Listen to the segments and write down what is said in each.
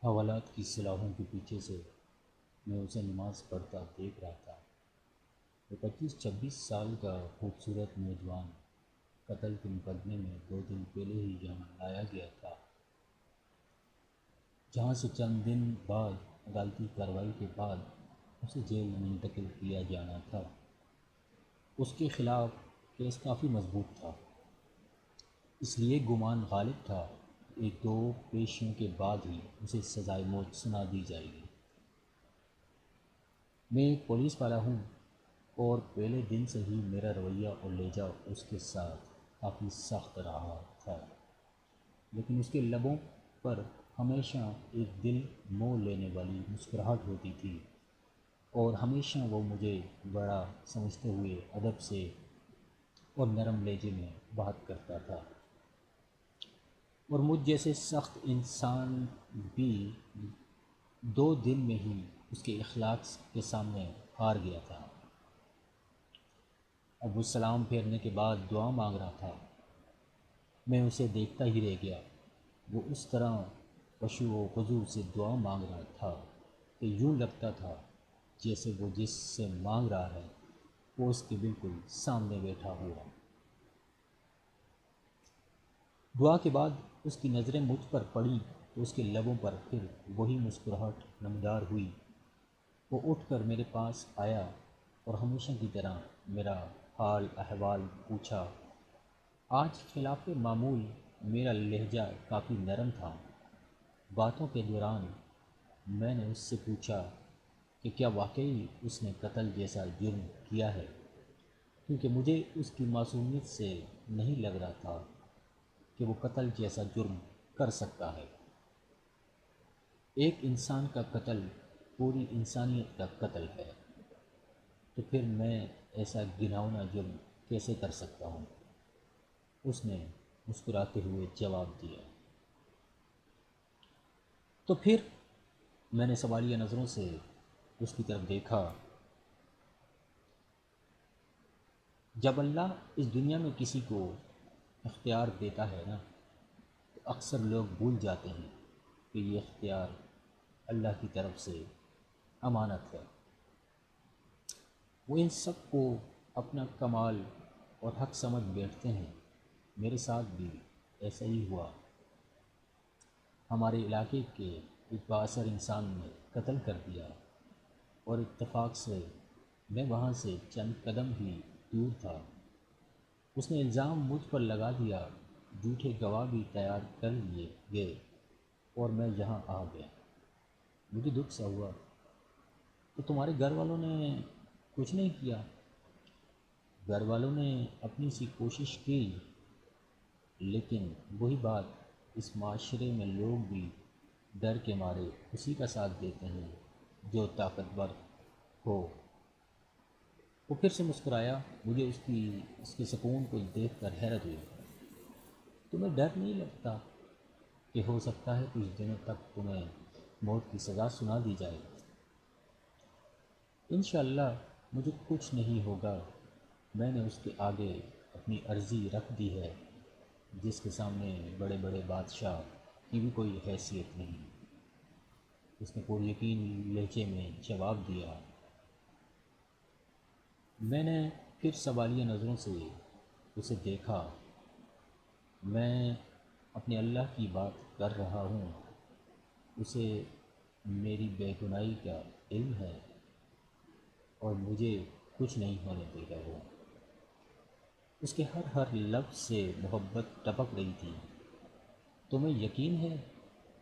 حوالات کی سلاخوں کے پیچھے سے میں اسے نماز پڑھتا دیکھ رہا تھا۔ وہ 25-26 سال کا خوبصورت نوجوان قتل کے مقدمے میں 2 دن پہلے ہی یہاں لایا گیا تھا، جہاں سے چند دن بعد عدالتی کارروائی کے بعد اسے جیل منتقل کیا جانا تھا۔ اس کے خلاف کیس کافی مضبوط تھا، اس لیے گمان غالب تھا کہ 2 پیشیوں کے بعد ہی اسے سزائے موت سنا دی جائے گی۔ میں ایک پولیس والا ہوں اور پہلے دن سے ہی میرا رویہ اور لہجہ اس کے ساتھ کافی سخت رہا تھا، لیکن اس کے لبوں پر ہمیشہ ایک دل مو لینے والی مسکراہٹ ہوتی تھی، اور ہمیشہ وہ مجھے بڑا سمجھتے ہوئے ادب سے اور نرم لہجے میں بات کرتا تھا، اور مجھ جیسے سخت انسان بھی 2 دن میں ہی اس کے اخلاق کے سامنے ہار گیا تھا۔ اب وہ سلام پھیرنے کے بعد دعا مانگ رہا تھا۔ میں اسے دیکھتا ہی رہ گیا۔ وہ اس طرح خشوع و خضوع سے دعا مانگ رہا تھا کہ یوں لگتا تھا جیسے وہ جس سے مانگ رہا ہے وہ اس کے بالکل سامنے بیٹھا ہوا۔ دعا کے بعد اس کی نظریں مجھ پر پڑیں تو اس کے لبوں پر پھر وہی مسکراہٹ نمودار ہوئی۔ وہ اٹھ کر میرے پاس آیا اور ہمیشہ کی طرح میرا حال احوال پوچھا۔ آج خلاف معمول میرا لہجہ کافی نرم تھا۔ باتوں کے دوران میں نے اس سے پوچھا کہ کیا واقعی اس نے قتل جیسا جرم کیا ہے، کیونکہ مجھے اس کی معصومیت سے نہیں لگ رہا تھا کہ وہ قتل جیسا جرم کر سکتا ہے۔ ایک انسان کا قتل پوری انسانیت کا قتل ہے، تو پھر میں ایسا گھناؤنا جرم کیسے کر سکتا ہوں؟ اس نے مسکراتے ہوئے جواب دیا۔ تو پھر میں نے سوالیہ نظروں سے اس کی طرف دیکھا۔ جب اللہ اس دنیا میں کسی کو اختیار دیتا ہے نا، تو اکثر لوگ بھول جاتے ہیں کہ یہ اختیار اللہ کی طرف سے امانت ہے۔ وہ ان سب کو اپنا کمال اور حق سمجھ بیٹھتے ہیں۔ میرے ساتھ بھی ایسا ہی ہوا۔ ہمارے علاقے کے ایک بااثر انسان نے قتل کر دیا، اور اتفاق سے میں وہاں سے چند قدم ہی دور تھا۔ اس نے الزام مجھ پر لگا دیا، جھوٹے گواہ بھی تیار کر لیے گئے، اور میں یہاں آ گیا۔ مجھے دکھ سا ہوا۔ تو تمہارے گھر والوں نے کچھ نہیں کیا؟ گھر والوں نے اپنی سی کوشش کی، لیکن وہی بات، اس معاشرے میں لوگ بھی ڈر کے مارے اسی کا ساتھ دیتے ہیں جو طاقتور ہو۔ وہ پھر سے مسکرایا۔ مجھے اس کے سکون کو دیکھ کر حیرت ہوئی۔ تمہیں ڈر نہیں لگتا کہ ہو سکتا ہے کچھ دنوں تک تمہیں موت کی سزا سنا دی جائے؟ انشاءاللہ مجھے کچھ نہیں ہوگا۔ میں نے اس کے آگے اپنی عرضی رکھ دی ہے، جس کے سامنے بڑے بڑے بادشاہ کی بھی کوئی حیثیت نہیں۔ اس نے پوری یقین لہجے میں جواب دیا۔ میں نے پھر سوالیہ نظروں سے اسے دیکھا۔ میں اپنے اللہ کی بات کر رہا ہوں، اسے میری بے گناہی کا علم ہے، اور مجھے کچھ نہیں ہونے دے گا وہ۔ اس کے ہر لفظ سے محبت ٹپک رہی تھی۔ تمہیں یقین ہے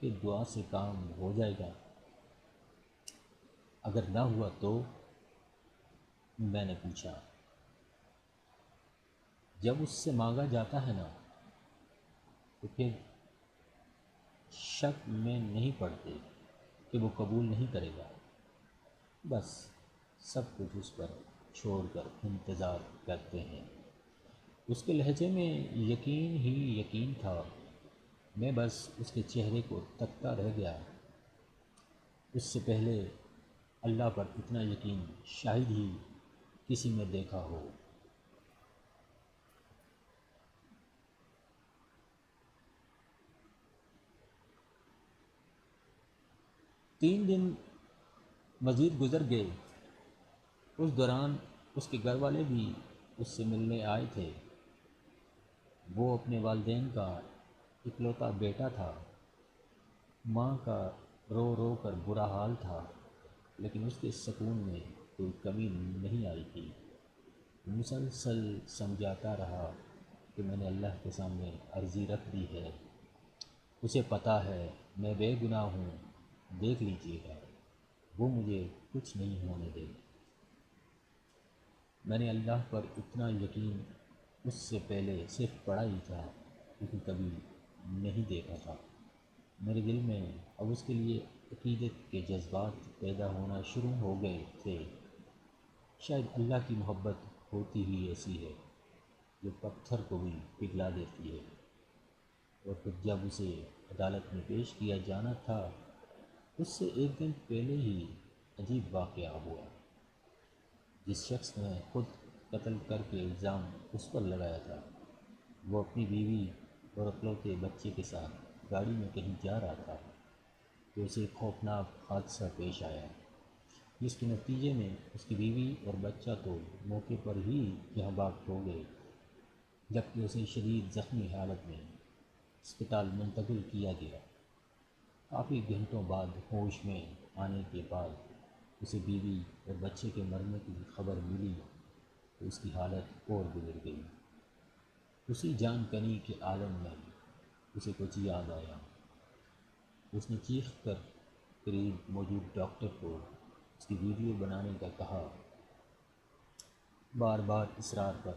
کہ دعا سے کام ہو جائے گا؟ اگر نہ ہوا تو؟ میں نے پوچھا۔ جب اس سے مانگا جاتا ہے نا، تو پھر شک میں نہیں پڑتے کہ وہ قبول نہیں کرے گا۔ بس سب کچھ اس پر چھوڑ کر انتظار کرتے ہیں۔ اس کے لہجے میں یقین ہی یقین تھا۔ میں بس اس کے چہرے کو تکتا رہ گیا۔ اس سے پہلے اللہ پر اتنا یقین شاید ہی کسی میں دیکھا ہو۔ 3 دن مزید گزر گئے۔ اس دوران اس کے گھر والے بھی اس سے ملنے آئے تھے۔ وہ اپنے والدین کا اکلوتا بیٹا تھا۔ ماں کا رو رو کر برا حال تھا، لیکن اس کے سکون میں کوئی کمی نہیں آئی تھی۔ مسلسل سمجھاتا رہا کہ میں نے اللہ کے سامنے عرضی رکھ دی ہے، اسے پتہ ہے میں بے گناہ ہوں، دیکھ لیجیے گا، وہ مجھے کچھ نہیں ہونے دے۔ میں نے اللہ پر اتنا یقین اس سے پہلے صرف پڑھا ہی تھا، لیکن کبھی نہیں دیکھا تھا۔ میرے دل میں اب اس کے لیے عقیدت کے جذبات پیدا ہونا شروع ہو گئے تھے۔ شاید اللہ کی محبت ہوتی ہی ایسی ہے جو پتھر کو بھی پگھلا دیتی ہے۔ اور پھر جب اسے عدالت میں پیش کیا جانا تھا، اس سے 1 دن پہلے ہی عجیب واقعہ ہوا۔ جس شخص نے خود قتل کر کے الزام اس پر لگایا تھا، وہ اپنی بیوی اور اکلوتے بچے کے ساتھ گاڑی میں کہیں جا رہا تھا کہ اسے ایک خوفناک حادثہ پیش آیا، جس کے نتیجے میں اس کی بیوی اور بچہ تو موقع پر ہی جاں بحق ہو گئے، جبکہ اسے شدید زخمی حالت میں اسپتال منتقل کیا گیا۔ کافی گھنٹوں بعد ہوش میں آنے کے بعد اسے بیوی اور بچے کے مرنے کی خبر ملی تو اس کی حالت اور بگڑ گئی۔ اسی جان کنی کے عالم میں اسے کچھ یاد آیا۔ اس نے چیخ کر قریب موجود ڈاکٹر کو اس کی ویڈیو بنانے کا کہا۔ بار بار اصرار پر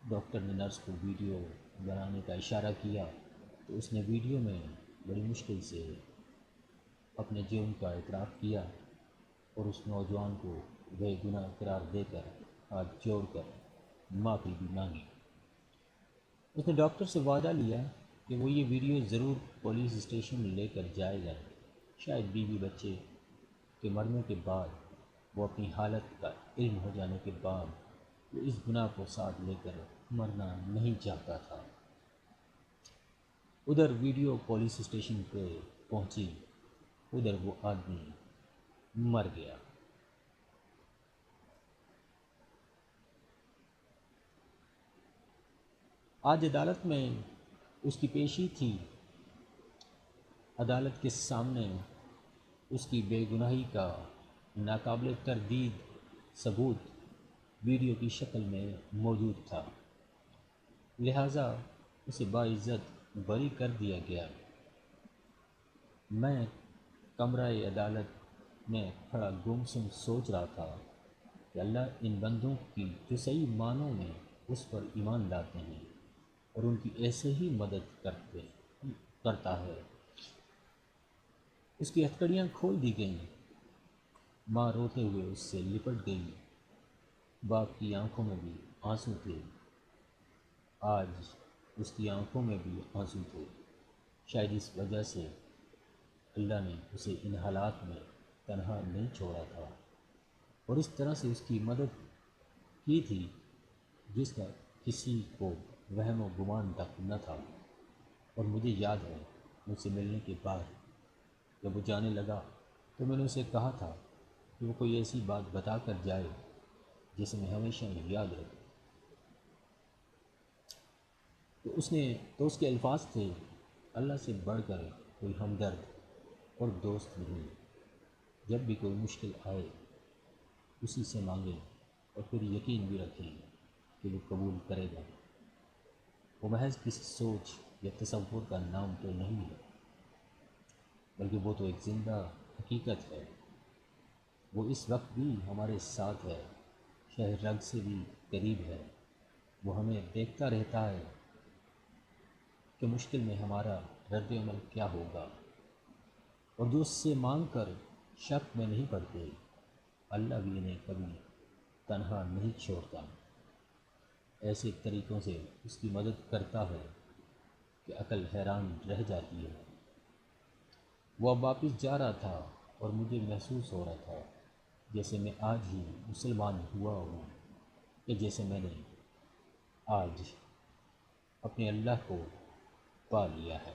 ڈاکٹر نے نرس کو ویڈیو بنانے کا اشارہ کیا تو اس نے ویڈیو میں بڑی مشکل سے اپنے جرم کا اعتراف کیا اور اس نوجوان کو بے گناہ قرار دے کر ہاتھ جوڑ کر معافی بھی مانگی۔ اس نے ڈاکٹر سے وعدہ لیا کہ وہ یہ ویڈیو ضرور پولیس اسٹیشن میں لے کر جائے گا۔ شاید بیوی بچے کے مرنے کے بعد، وہ اپنی حالت کا علم ہو جانے کے بعد، وہ اس گناہ کو ساتھ لے کر مرنا نہیں چاہتا تھا۔ ادھر ویڈیو پولیس اسٹیشن پہ پہنچی، ادھر وہ آدمی مر گیا۔ آج عدالت میں اس کی پیشی تھی۔ عدالت کے سامنے اس کی بے گناہی کا ناقابل تردید ثبوت ویڈیو کی شکل میں موجود تھا، لہٰذا اسے باعزت بری کر دیا گیا۔ میں کمرہ عدالت میں کھڑا گمسم سوچ رہا تھا کہ اللہ ان بندوں کی جو صحیح معنوں میں اس پر ایمان لاتے ہیں اور ان کی ایسے ہی مدد کرتا ہے۔ اس کی ہتھکڑیاں کھول دی گئیں۔ ماں روتے ہوئے اس سے لپٹ گئی۔ باپ کی آنکھوں میں بھی آنسو تھے۔ آج اس کی آنکھوں میں بھی آنسو تھے۔ شاید اس وجہ سے اللہ نے اسے ان حالات میں تنہا نہیں چھوڑا تھا اور اس طرح سے اس کی مدد کی تھی جس کا کسی کو وہم و گمان تک نہ تھا۔ اور مجھے یاد ہے مجھ سے ملنے کے بعد جب وہ جانے لگا تو میں نے اسے کہا تھا کہ وہ کوئی ایسی بات بتا کر جائے جسے میں ہمیشہ یاد رکھوں۔ تو اس کے الفاظ تھے، اللہ سے بڑھ کر کوئی ہمدرد اور دوست نہیں۔ جب بھی کوئی مشکل آئے اسی سے مانگیں اور پھر یقین بھی رکھیں کہ وہ قبول کرے گا۔ وہ محض کسی سوچ یا تصور کا نام تو نہیں ہے، بلکہ وہ تو ایک زندہ حقیقت ہے۔ وہ اس وقت بھی ہمارے ساتھ ہے، شہ رگ سے بھی قریب ہے۔ وہ ہمیں دیکھتا رہتا ہے کہ مشکل میں ہمارا رد عمل کیا ہوگا، اور جو اس سے مانگ کر شک میں نہیں پڑتے، اللہ بھی انہیں کبھی تنہا نہیں چھوڑتا۔ ایسے طریقوں سے اس کی مدد کرتا ہے کہ عقل حیران رہ جاتی ہے۔ وہ اب واپس جا رہا تھا اور مجھے محسوس ہو رہا تھا جیسے میں آج ہی مسلمان ہوا ہوں، کہ جیسے میں نے آج اپنے اللہ کو پا لیا ہے۔